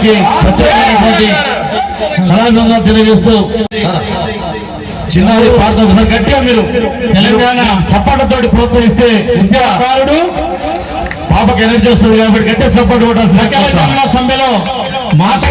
వారికి ప్రత్యేకమైనటువంటి కళాభివందనం తెలియజేస్తూ చిన్నారి పాట గట్టిగా మీరు తెలంగాణ సపోర్టుతోటి ప్రోత్సహిస్తే విద్యాకారుడు పాపకి ఎనర్జీ వస్తుంది కాబట్టి గట్టిగా సపోర్ట్ కూడా సకల సమ్మెలో మాట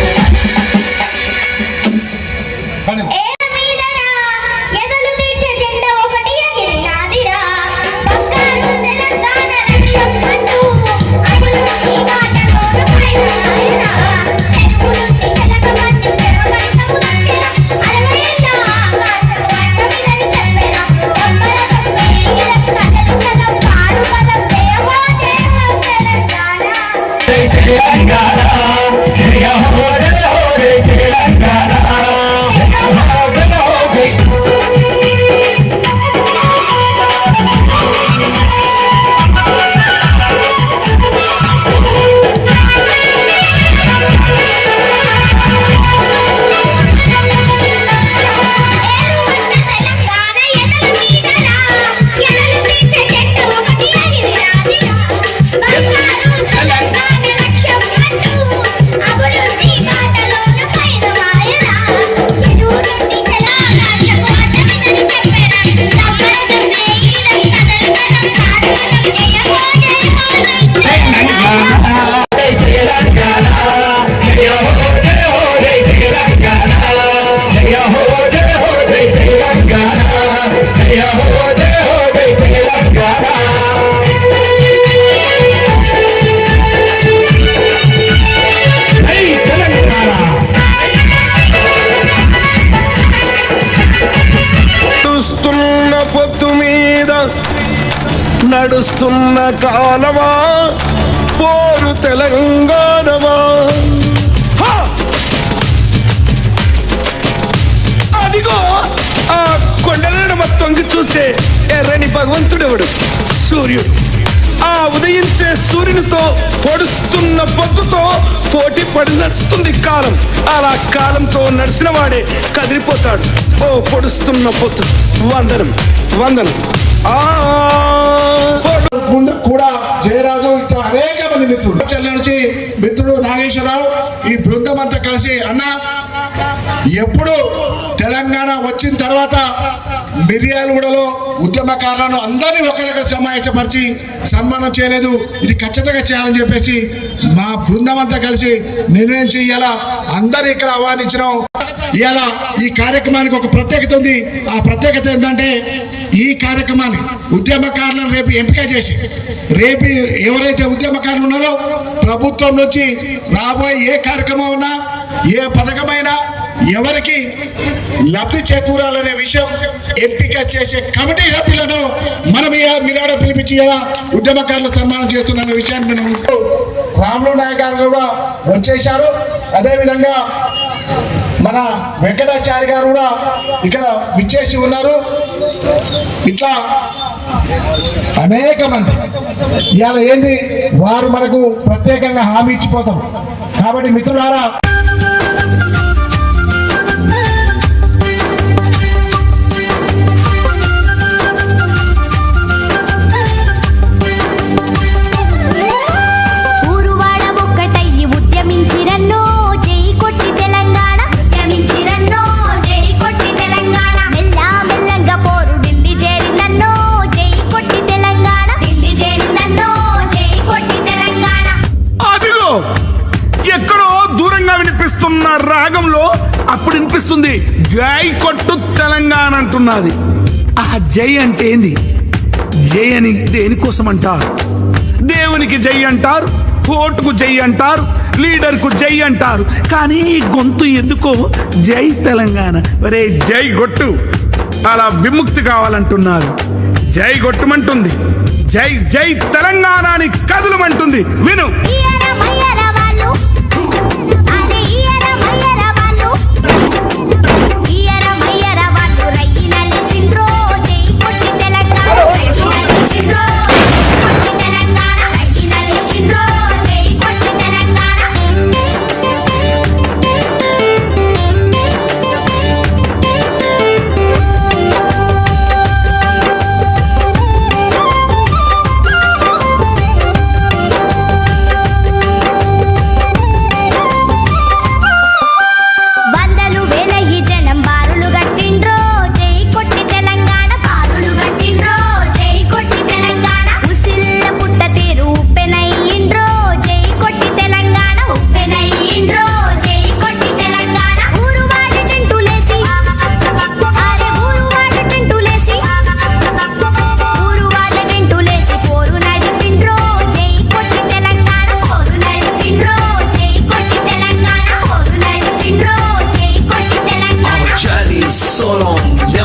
నడుస్తున్న కాలమా పోరు తెలంగాణమా అదిగో ఆ కొండలను మొత్తంగి చూచే ఎర్రని భగవంతుడెవడు సూర్యుడు. ఆ ఉదయించే సూర్యునితో పొడుస్తున్న పొద్దుతో పోటీ పడి నడుస్తుంది కాలం. అలా కాలంతో నడిచిన వాడే కదిలిపోతాడు. ఓ పొడుస్తున్న పొద్దు వందనం వందనం. ముందు కూడా జయరాజు ఇట్లా అనేక మంది మిత్రులు చెల్లె నుంచి మిత్రుడు నాగేశ్వరరావు ఈ బృందం అంతా కలిసి అన్న ఎప్పుడు తెలంగాణ వచ్చిన తర్వాత మిర్యాలగూడలో ఉద్యమకారులను అందరినీ ఒక దగ్గర సమావేశపరిచి సన్మానం చేయలేదు. ఇది ఖచ్చితంగా చేయాలని చెప్పేసి మా బృందం అంతా కలిసి నిర్ణయం చేయాలా అందరు ఇక్కడ ఆహ్వానించడం. ఇవాళ ఈ కార్యక్రమానికి ఒక ప్రత్యేకత ఉంది. ఆ ప్రత్యేకత ఏంటంటే ఈ కార్యక్రమాన్ని ఉద్యమకారులను రేపు ఎంపిక చేసి రేపు ఎవరైతే ఉద్యమకారులు ఉన్నారో ప్రభుత్వం నుంచి రాబోయే ఏ కార్యక్రమం ఉన్నా ఏ పథకమైనా ఎవరికి లబ్ధి చేకూరాలనే విషయం ఎంపిక చేసే కమిటీ సభ్యులను మనం మీరాడ పిలిపించి ఉద్యమకారులు సన్మానం చేస్తున్న విషయాన్ని మనం రాములు నాయక్ గారు కూడా వచ్చేశారు. అదేవిధంగా మన వెంకటాచారి గారు కూడా ఇక్కడ విచ్చేసి ఉన్నారు. ఇట్లా అనేక మంది ఇవాళ ఏంది వారు మనకు ప్రత్యేకంగా హామీ ఇచ్చిపోతారు. కాబట్టి మిత్రులారా రాగంలో అప్పుడు వినిపిస్తుంది జై కొట్టు తెలంగాణ అంటున్నది. ఆ జై అంటే ఏంది? జై అని దేనికోసం అంటారు? దేవునికి జై అంటారు, ఓటుకు జై అంటారు, లీడర్కు జై అంటారు. కానీ గొంతు ఎందుకో జై తెలంగాణ, ఒరే జై కొట్టు అలా విముక్తి కావాలంటున్నారు. జై కొట్టుమంటుంది, జై జై తెలంగాణ అని కదులమంటుంది. విను.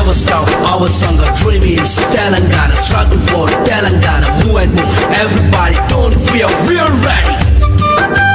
never stop. Our song, our dream is Telangana. Struggle for Telangana. Move and move. Everybody, don't feel real ready.